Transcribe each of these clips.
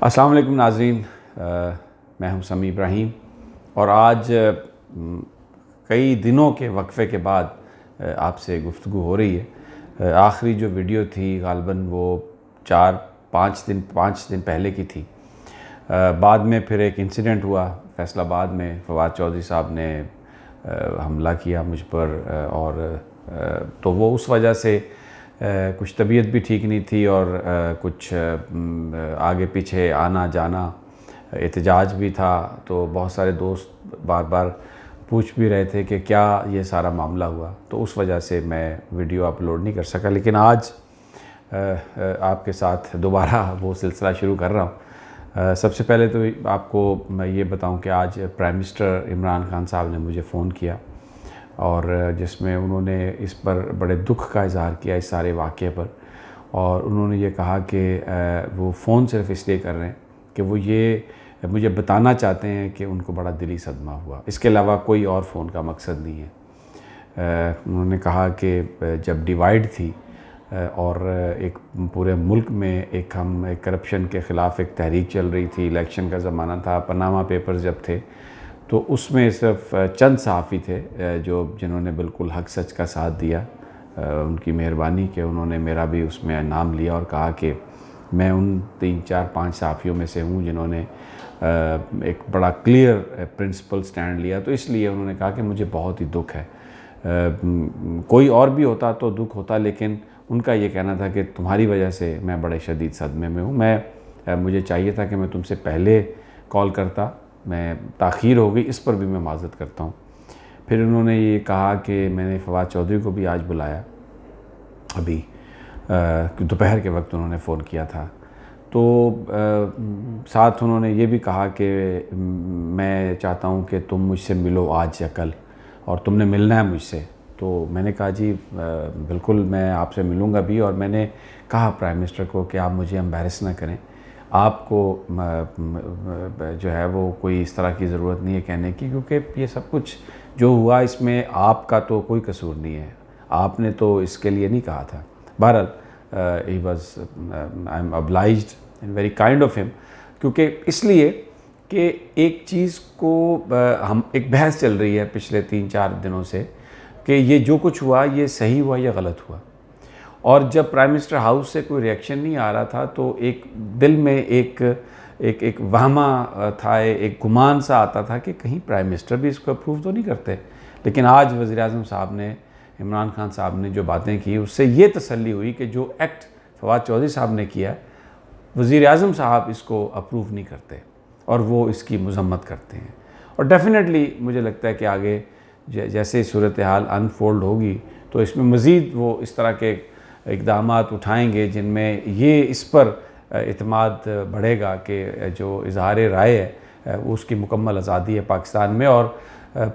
السلام علیکم ناظرین، میں ہوں سمیع ابراہیم اور آج کئی دنوں کے وقفے کے بعد آپ سے گفتگو ہو رہی ہے۔ آخری جو ویڈیو تھی غالباً وہ 4-5 دن پہلے کی تھی۔ بعد میں پھر ایک انسیڈنٹ ہوا فیصل آباد میں، فواد چودھری صاحب نے حملہ کیا مجھ پر، اور تو وہ اس وجہ سے کچھ طبیعت بھی ٹھیک نہیں تھی اور کچھ آگے پیچھے آنا جانا، احتجاج بھی تھا، تو بہت سارے دوست بار بار پوچھ بھی رہے تھے کہ کیا یہ سارا معاملہ ہوا، تو اس وجہ سے میں ویڈیو اپلوڈ نہیں کر سکا۔ لیکن آج آپ کے ساتھ دوبارہ وہ سلسلہ شروع کر رہا ہوں۔ سب سے پہلے تو آپ کو میں یہ بتاؤں کہ آج پرائم منسٹر عمران خان صاحب نے مجھے فون کیا، اور جس میں انہوں نے اس پر بڑے دکھ کا اظہار کیا اس سارے واقعے پر، اور انہوں نے یہ کہا کہ وہ فون صرف اس لیے کر رہے ہیں کہ وہ یہ مجھے بتانا چاہتے ہیں کہ ان کو بڑا دلی صدمہ ہوا، اس کے علاوہ کوئی اور فون کا مقصد نہیں ہے۔ انہوں نے کہا کہ جب ڈیوائیڈ تھی اور ایک پورے ملک میں ایک کرپشن کے خلاف ایک تحریک چل رہی تھی، الیکشن کا زمانہ تھا، پاناما پیپرز جب تھے، تو اس میں صرف چند صحافی تھے جنہوں نے بالکل حق سچ کا ساتھ دیا۔ ان کی مہربانی کہ انہوں نے میرا بھی اس میں نام لیا اور کہا کہ میں ان 3-4-5 صحافیوں میں سے ہوں جنہوں نے ایک بڑا کلیئر پرنسپل سٹینڈ لیا، تو اس لیے انہوں نے کہا کہ مجھے بہت ہی دکھ ہے۔ کوئی اور بھی ہوتا تو دکھ ہوتا، لیکن ان کا یہ کہنا تھا کہ تمہاری وجہ سے میں بڑے شدید صدمے میں ہوں، مجھے چاہیے تھا کہ میں تم سے پہلے کال کرتا، میں تاخیر ہو گئی، اس پر بھی میں معذرت کرتا ہوں۔ پھر انہوں نے یہ کہا کہ میں نے فواد چودھری کو بھی آج بلایا، ابھی دوپہر کے وقت انہوں نے فون کیا تھا، تو ساتھ انہوں نے یہ بھی کہا کہ میں چاہتا ہوں کہ تم مجھ سے ملو آج یا کل، اور تم نے ملنا ہے مجھ سے۔ تو میں نے کہا جی بالکل میں آپ سے ملوں گا بھی، اور میں نے کہا پرائم منسٹر کو کہ آپ مجھے امبیرس نہ کریں، آپ کو جو ہے وہ کوئی اس طرح کی ضرورت نہیں ہے کہنے کی، کیونکہ یہ سب کچھ جو ہوا اس میں آپ کا تو کوئی قصور نہیں ہے، آپ نے تو اس کے لیے نہیں کہا تھا۔ بہرحال he was I am obliged and very kind of him، کیونکہ اس لیے کہ ایک چیز کو ایک بحث چل رہی ہے پچھلے 3-4 دنوں سے کہ یہ جو کچھ ہوا یہ صحیح ہوا یا غلط ہوا، اور جب پرائم منسٹر ہاؤس سے کوئی ریئیکشن نہیں آ رہا تھا تو ایک دل میں ایک وہمہ تھا، ایک گمان سا آتا تھا کہ کہیں پرائم منسٹر بھی اس کو اپروو تو نہیں کرتے۔ لیکن آج وزیر اعظم صاحب نے، عمران خان صاحب نے جو باتیں کی، اس سے یہ تسلی ہوئی کہ جو ایکٹ فواد چودھری صاحب نے کیا، وزیر اعظم صاحب اس کو اپروو نہیں کرتے اور وہ اس کی مذمت کرتے ہیں، اور ڈیفینیٹلی مجھے لگتا ہے کہ آگے جیسے صورتحال انفولڈ ہوگی تو اس میں مزید وہ اس طرح کے اقدامات اٹھائیں گے جن میں یہ اس پر اعتماد بڑھے گا کہ جو اظہار رائے ہے اس کی مکمل آزادی ہے پاکستان میں، اور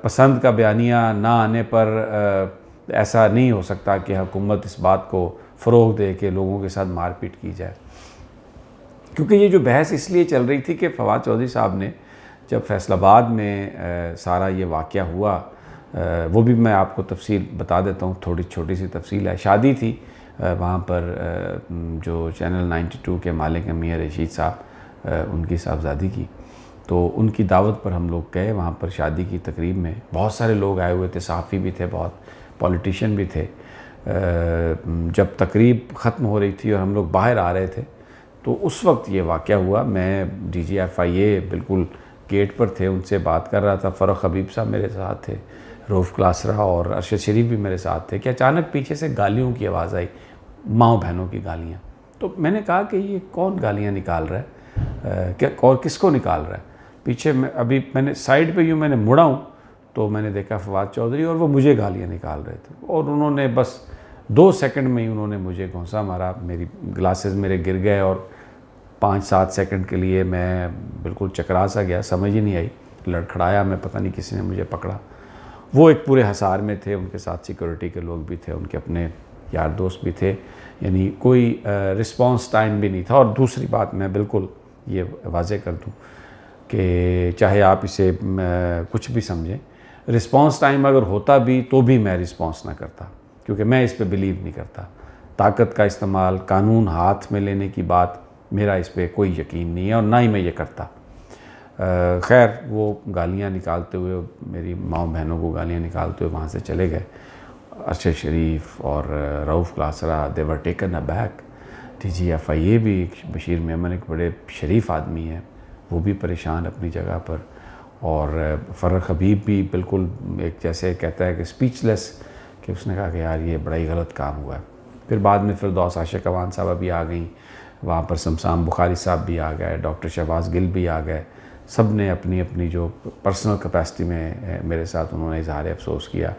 پسند کا بیانیہ نہ آنے پر ایسا نہیں ہو سکتا کہ حکومت اس بات کو فروغ دے کہ لوگوں کے ساتھ مار پیٹ کی جائے۔ کیونکہ یہ جو بحث اس لیے چل رہی تھی کہ فواد چودھری صاحب نے جب فیصل آباد میں سارا یہ واقعہ ہوا، وہ بھی میں آپ کو تفصیل بتا دیتا ہوں، تھوڑی چھوٹی سی تفصیل ہے۔ شادی تھی وہاں پر جو چینل 92 کے مالک ہیں میاں رشید صاحب، ان کی صاحبزادی کی، تو ان کی دعوت پر ہم لوگ گئے وہاں پر شادی کی تقریب میں۔ بہت سارے لوگ آئے ہوئے تھے، صحافی بھی تھے، بہت پولیٹیشین بھی تھے۔ جب تقریب ختم ہو رہی تھی اور ہم لوگ باہر آ رہے تھے تو اس وقت یہ واقعہ ہوا۔ میں DGFIA بالکل گیٹ پر تھے، ان سے بات کر رہا تھا، فروخ حبیب صاحب میرے ساتھ تھے، روف کلاسرا اور ارشد شریف بھی میرے ساتھ تھے، کہ اچانک پیچھے سے گالیوں کی آواز آئی، ماؤں بہنوں کی گالیاں۔ تو میں نے کہا کہ یہ کون گالیاں نکال رہا ہے، اور کس کو نکال رہا ہے؟ پیچھے میں نے سائیڈ پہ میں نے مڑا ہوں تو میں نے دیکھا فواد چودھری، اور وہ مجھے گالیاں نکال رہے تھے، اور انہوں نے بس 2 سیکنڈ میں ہی انہوں نے مجھے گھونسا مارا، میری گلاسز میرے گر گئے، اور 5-7 سیکنڈ کے لیے میں بالکل چکرا سا گیا، سمجھ ہی نہیں آئی، لڑکھڑایا میں، پتہ نہیں کسی نے مجھے پکڑا۔ وہ ایک پورے حصار میں تھے، ان کے ساتھ سیکورٹی کے لوگ بھی تھے، ان کے اپنے یار دوست بھی تھے، یعنی کوئی رسپانس ٹائم بھی نہیں تھا۔ اور دوسری بات میں بالکل یہ واضح کر دوں کہ چاہے آپ اسے کچھ بھی سمجھیں، رسپانس ٹائم اگر ہوتا بھی تو بھی میں رسپانس نہ کرتا، کیونکہ میں اس پہ بلیو نہیں کرتا۔ طاقت کا استعمال، قانون ہاتھ میں لینے کی بات میرا اس پہ کوئی یقین نہیں ہے اور نہ ہی میں یہ کرتا۔ خیر وہ گالیاں نکالتے ہوئے، میری ماؤں بہنوں کو گالیاں نکالتے ہوئے وہاں سے چلے گئے۔ ارشد شریف اور Rauf Klasra they were taken aback. DGFIA بھی، بشیر میمن ایک بڑے شریف آدمی ہیں، وہ بھی پریشان اپنی جگہ پر، اور فرق حبیب بھی بالکل ایک جیسے کہتا ہے کہ اسپیچ لیس، کہ اس نے کہا کہ یار یہ بڑا ہی غلط کام ہوا ہے۔ پھر بعد میں فردوس عاشق اوان صاحبہ بھی آ گئیں، وہاں پر سمسام بخاری صاحب بھی آ گئے، ڈاکٹر شہباز گل بھی آ گئے۔ سب نے اپنی اپنی جو پرسنل کیپیسٹی میں میرے ساتھ انہوں نے اظہار افسوس کیا۔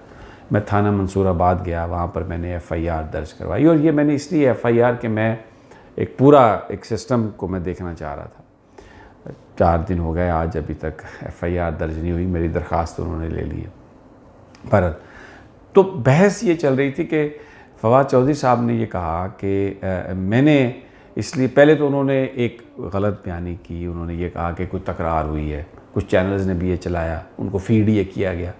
میں تھانہ منصور آباد گیا، وہاں پر میں نے FIR درج کروائی، اور یہ میں نے اس لیے FIR کہ میں ایک پورا ایک سسٹم کو میں دیکھنا چاہ رہا تھا۔ 4 دن ہو گئے آج ابھی تک FIR درج نہیں ہوئی، میری درخواست انہوں نے لے لی ہے۔ پر تو بحث یہ چل رہی تھی کہ فواد چودھری صاحب نے یہ کہا کہ میں نے اس لیے، پہلے تو انہوں نے ایک غلط بیانی کی، انہوں نے یہ کہا کہ کوئی تکرار ہوئی ہے، کچھ چینلز نے بھی یہ چلایا، ان کو فیڈ یہ کیا گیا۔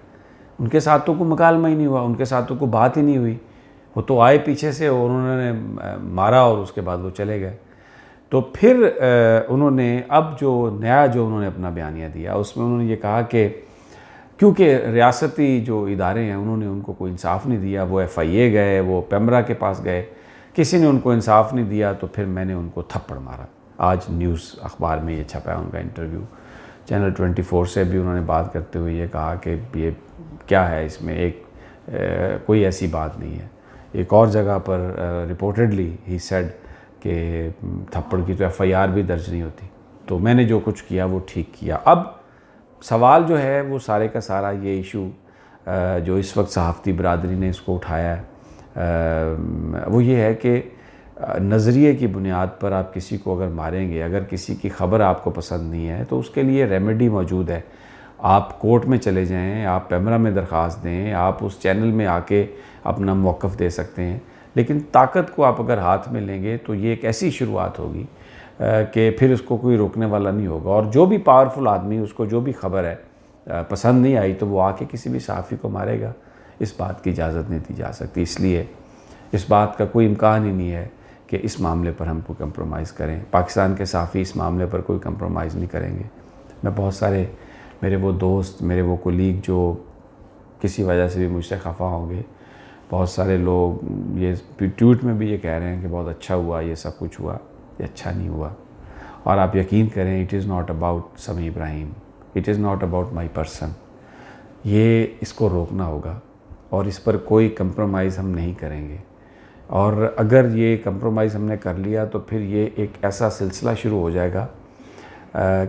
ان کے ساتھ تو کوئی مکالمہ ہی نہیں ہوا، ان کے ساتھ تو کوئی بات ہی نہیں ہوئی، وہ تو آئے پیچھے سے اور انہوں نے مارا اور اس کے بعد وہ چلے گئے۔ تو پھر انہوں نے اب جو نیا جو انہوں نے اپنا بیانیہ دیا، اس میں انہوں نے یہ کہا کہ کیونکہ ریاستی جو ادارے ہیں انہوں نے ان کو کوئی انصاف نہیں دیا، وہ FIA گئے، وہ پیمرا کے پاس گئے، کسی نے ان کو انصاف نہیں دیا، تو پھر میں نے ان کو تھپڑ مارا۔ آج نیوز اخبار میں یہ چھپا ہے ان کا انٹرویو، چینل 24 سے بھی انہوں نے بات کرتے ہوئے یہ کہا کہ یہ کیا ہے، اس میں ایک کوئی ایسی بات نہیں ہے۔ ایک اور جگہ پر رپورٹڈلی ہی سیڈ کہ تھپڑ کی تو FIR بھی درج نہیں ہوتی، تو میں نے جو کچھ کیا وہ ٹھیک کیا۔ اب سوال جو ہے وہ سارے کا سارا یہ ایشو جو اس وقت صحافتی برادری نے اس کو اٹھایا ہے، وہ یہ ہے کہ نظریے کی بنیاد پر آپ کسی کو اگر ماریں گے، اگر کسی کی خبر آپ کو پسند نہیں ہے تو اس کے لیے ریمیڈی موجود ہے۔ آپ کورٹ میں چلے جائیں، آپ پیمرا میں درخواست دیں، آپ اس چینل میں آ کے اپنا موقف دے سکتے ہیں، لیکن طاقت کو آپ اگر ہاتھ میں لیں گے تو یہ ایک ایسی شروعات ہوگی کہ پھر اس کو کوئی روکنے والا نہیں ہوگا، اور جو بھی پاورفل آدمی، اس کو جو بھی خبر ہے پسند نہیں آئی تو وہ آ کے کسی بھی صحافی کو مارے گا۔ اس بات کی اجازت نہیں دی جا سکتی، اس لیے اس بات کا کوئی امکان ہی نہیں ہے کہ اس معاملے پر ہم کو کمپرومائز کریں۔ پاکستان کے صحافی اس معاملے پر کوئی کمپرومائز نہیں کریں گے۔ میں بہت سارے میرے وہ دوست، میرے وہ کولیگ جو کسی وجہ سے بھی مجھ سے خفا ہوں گے، بہت سارے لوگ یہ ٹویٹ میں بھی یہ کہہ رہے ہیں کہ بہت اچھا ہوا، یہ سب کچھ ہوا، یہ اچھا نہیں ہوا۔ اور آپ یقین کریں، it is not about Sami Ibrahim, it is not about my person. یہ اس کو روکنا ہوگا اور اس پر کوئی کمپرومائز ہم نہیں کریں گے، اور اگر یہ کمپرومائز ہم نے کر لیا تو پھر یہ ایک ایسا سلسلہ شروع ہو جائے گا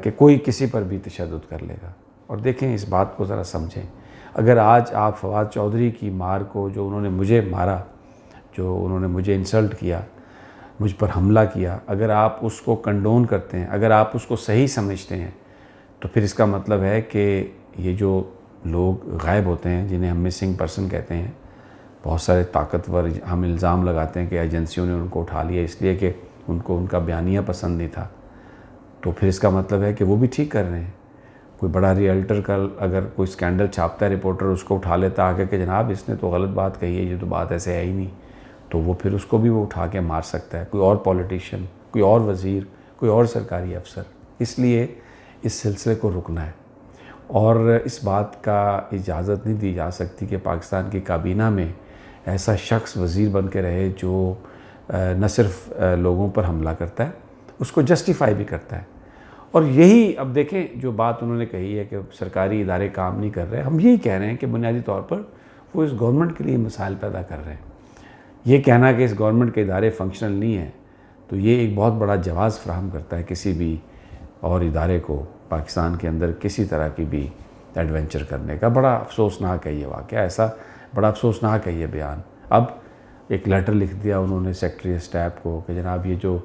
کہ کوئی کسی پر بھی تشدد کر لے گا۔ اور دیکھیں اس بات کو ذرا سمجھیں، اگر آج آپ فواد چودھری کی مار کو، جو انہوں نے مجھے مارا، جو انہوں نے مجھے انسلٹ کیا، مجھ پر حملہ کیا، اگر آپ اس کو کنڈون کرتے ہیں، اگر آپ اس کو صحیح سمجھتے ہیں، تو پھر اس کا مطلب ہے کہ یہ جو لوگ غائب ہوتے ہیں، جنہیں ہم مسنگ پرسن کہتے ہیں، بہت سارے طاقتور ہم الزام لگاتے ہیں کہ ایجنسیوں نے ان کو اٹھا لیا اس لیے کہ ان کو ان کا بیانیہ پسند نہیں تھا، تو پھر اس کا مطلب ہے کہ وہ بھی ٹھیک کر رہے ہیں۔ کوئی بڑا ریئلٹر کا اگر کوئی سکینڈل چھاپتا ہے، رپورٹر اس کو اٹھا لیتا آگے کہ جناب اس نے تو غلط بات کہی ہے، یہ تو بات ایسے ہے ہی نہیں، تو وہ پھر اس کو بھی وہ اٹھا کے مار سکتا ہے، کوئی اور پولیٹیشین، کوئی اور وزیر، کوئی اور سرکاری افسر۔ اس لیے اس سلسلے کو رکنا ہے، اور اس بات کا اجازت نہیں دی جا سکتی کہ پاکستان کی کابینہ میں ایسا شخص وزیر بن کے رہے جو نہ صرف لوگوں پر حملہ کرتا ہے، اس کو جسٹیفائی بھی کرتا ہے۔ اور یہی اب دیکھیں جو بات انہوں نے کہی ہے کہ سرکاری ادارے کام نہیں کر رہے، ہم یہی کہہ رہے ہیں کہ بنیادی طور پر وہ اس گورنمنٹ کے لیے مسائل پیدا کر رہے ہیں۔ یہ کہنا کہ اس گورنمنٹ کے ادارے فنکشنل نہیں ہیں، تو یہ ایک بہت بڑا جواز فراہم کرتا ہے کسی بھی اور ادارے کو پاکستان کے اندر کسی طرح کی بھی ایڈونچر کرنے کا۔ بڑا افسوسناک ہے یہ واقعہ، ایسا بڑا افسوسناک ہے یہ بیان۔ اب ایک لیٹر لکھ دیا انہوں نے سیکرٹری اسٹیف کو کہ جناب یہ جو،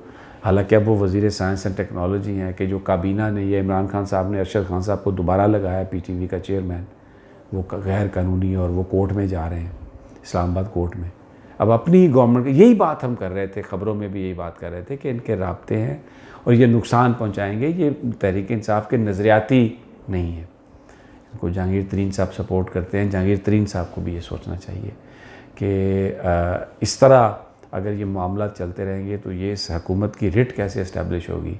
حالانکہ اب وہ وزیر سائنس اینڈ ٹیکنالوجی ہیں، کہ جو کابینہ نے یہ عمران خان صاحب نے ارشد خان صاحب کو دوبارہ لگایا PTV کا چیئرمین، وہ غیر قانونی، اور وہ کورٹ میں جا رہے ہیں، اسلام آباد کورٹ میں۔ اب اپنی گورنمنٹ، یہی بات ہم کر رہے تھے، خبروں میں بھی یہی بات کر رہے تھے کہ ان کے رابطے ہیں اور یہ نقصان پہنچائیں گے، یہ تحریک انصاف کے نظریاتی نہیں ہیں۔ ان کو جہانگیر ترین صاحب سپورٹ کرتے ہیں، جہانگیر ترین صاحب کو بھی یہ سوچنا چاہیے کہ اس طرح اگر یہ معاملات چلتے رہیں گے تو یہ اس حکومت کی رٹ کیسے اسٹیبلش ہوگی.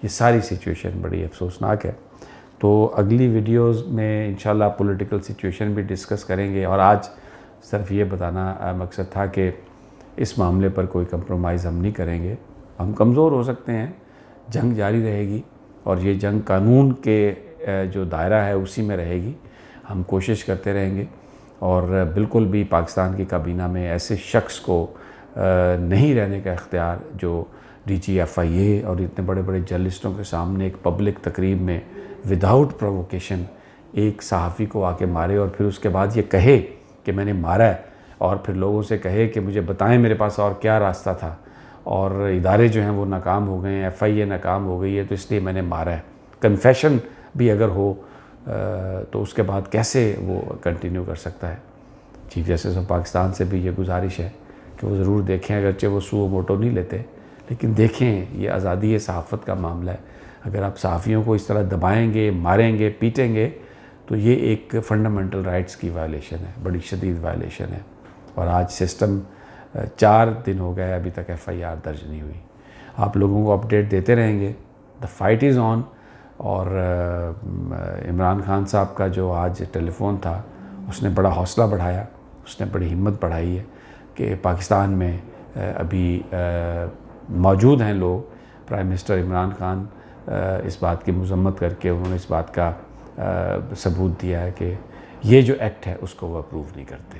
یہ ساری سچویشن بڑی افسوسناک ہے. تو اگلی ویڈیوز میں انشاءاللہ پولیٹیکل سچویشن بھی ڈسکس کریں گے, اور آج صرف یہ بتانا مقصد تھا کہ اس معاملے پر کوئی کمپرومائز ہم نہیں کریں گے. ہم کمزور ہو سکتے ہیں, جنگ جاری رہے گی, اور یہ جنگ قانون کے جو دائرہ ہے اسی میں رہے گی. ہم کوشش کرتے رہیں گے, اور بالکل بھی پاکستان کی کابینہ میں ایسے شخص کو نہیں رہنے کا اختیار جو DGFIA اور اتنے بڑے بڑے جرنلسٹوں کے سامنے ایک پبلک تقریب میں وداؤٹ پرووکیشن ایک صحافی کو آ کے مارے, اور پھر اس کے بعد یہ کہے کہ میں نے مارا ہے, اور پھر لوگوں سے کہے کہ مجھے بتائیں میرے پاس اور کیا راستہ تھا, اور ادارے جو ہیں وہ ناکام ہو گئے ہیں, FIA ناکام ہو گئی ہے, تو اس لیے میں نے مارا ہے. کنفیشن بھی اگر ہو تو اس کے بعد کیسے وہ کنٹینیو کر سکتا ہے. چیف جسٹس آف پاکستان سے بھی یہ گزارش ہے کہ وہ ضرور دیکھیں, اگرچہ وہ سو موٹو نہیں لیتے, لیکن دیکھیں یہ آزادی صحافت کا معاملہ ہے. اگر آپ صحافیوں کو اس طرح دبائیں گے, ماریں گے, پیٹیں گے, تو یہ ایک فنڈامنٹل رائٹس کی وائلیشن ہے, بڑی شدید وائلیشن ہے. اور آج سسٹم 4 دن ہو گئے ابھی تک FIR درج نہیں ہوئی. آپ لوگوں کو اپڈیٹ دیتے رہیں گے. دا فائٹ از آن. اور عمران خان صاحب کا جو آج ٹیلی فون تھا, اس نے بڑا حوصلہ بڑھایا, اس نے بڑی ہمت بڑھائی ہے کہ پاکستان میں ابھی موجود ہیں لوگ. پرائم منسٹر عمران خان اس بات کی مذمت کر کے انہوں نے اس بات کا ثبوت دیا ہے کہ یہ جو ایکٹ ہے اس کو وہ اپروو نہیں کرتے.